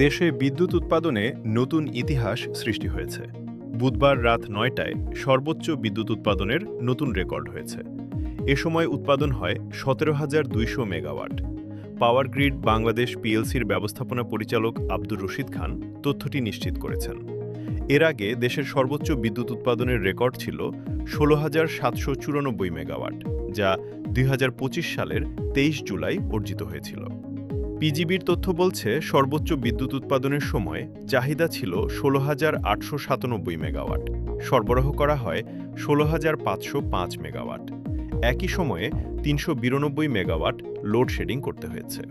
দেশে বিদ্যুৎ উৎপাদনে নতুন ইতিহাস সৃষ্টি হয়েছে। বুধবার রাত ৯টায় সর্বোচ্চ বিদ্যুৎ উৎপাদনের নতুন রেকর্ড হয়েছে। এ সময় উৎপাদন হয় ১৭,২০০ মেগাওয়াট। পাওয়ার গ্রিড বাংলাদেশ পিএলসির ব্যবস্থাপনা পরিচালক আব্দুর রশিদ খান তথ্যটি নিশ্চিত করেছেন। এর আগে দেশের সর্বোচ্চ বিদ্যুৎ উৎপাদনের রেকর্ড ছিল ১৬,৭৯৪ মেগাওয়াট, যা ২০২৫ সালের ২৩ জুলাই অর্জিত হয়েছিল। পিজিবির তথ্য বলছে সর্বোচ্চ বিদ্যুৎ উৎপাদনের সময় চাহিদা ছিল ১৬,৮৯৭ মেগাওয়াট, সরবরাহ করা হয় ১৬,৫০৫ মেগাওয়াট। একই সময়ে ৩৯২ মেগাওয়াট লোডশেডিং করতে হয়েছে।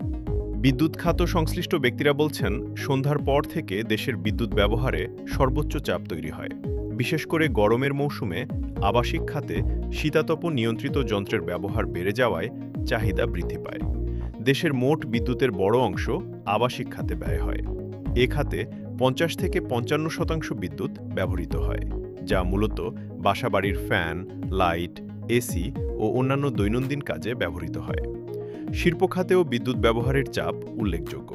বিদ্যুৎ খাত সংশ্লিষ্ট ব্যক্তিরা বলছেন, সন্ধ্যার পর থেকে দেশের বিদ্যুৎ ব্যবহারে সর্বোচ্চ চাপ তৈরি হয়। বিশেষ করে গরমের মৌসুমে আবাসিক খাতে শীতাতপ নিয়ন্ত্রিত যন্ত্রের ব্যবহার বেড়ে যাওয়ায় চাহিদা বৃদ্ধি পায়। দেশের মোট বিদ্যুতের বড় অংশ আবাসিক খাতে ব্যয় হয়। এ খাতে ৫০ থেকে ৫৫% বিদ্যুৎ ব্যবহৃত হয়, যা মূলত বাসাবাড়ির ফ্যান, লাইট, এসি ও অন্যান্য দৈনন্দিন কাজে ব্যবহৃত হয়। শিল্প খাতেও বিদ্যুৎ ব্যবহারের চাপ উল্লেখযোগ্য।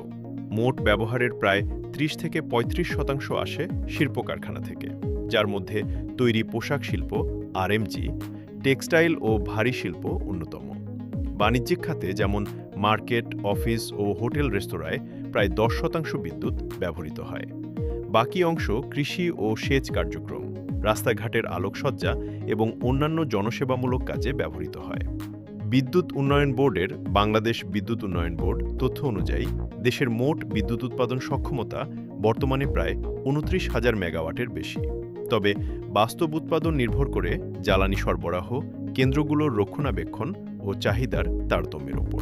মোট ব্যবহারের প্রায় ৩০ থেকে ৩৫% আসে শিল্প কারখানা থেকে, যার মধ্যে তৈরি পোশাক শিল্প, আরএমজি, টেক্সটাইল ও ভারী শিল্প অন্যতম। বাণিজ্যিক খাতে যেমন মার্কেট, অফিস ও হোটেল রেস্তোরাঁয় প্রায় ১০% বিদ্যুৎ ব্যবহৃত হয়। বাকি অংশ কৃষি ও সেচ কার্যক্রম, রাস্তাঘাটের আলোকসজ্জা এবং অন্যান্য জনসেবামূলক কাজে ব্যবহৃত হয়। বিদ্যুৎ উন্নয়ন বোর্ডের বাংলাদেশ বিদ্যুৎ উন্নয়ন বোর্ড তথ্য অনুযায়ী দেশের মোট বিদ্যুৎ উৎপাদন সক্ষমতা বর্তমানে প্রায় ২৯,০০০ মেগাওয়াটের বেশি। তবে বাস্তব উৎপাদন নির্ভর করে জ্বালানি সরবরাহ, কেন্দ্রগুলোর রক্ষণাবেক্ষণ ও চাহিদার তারতম্যের ওপর।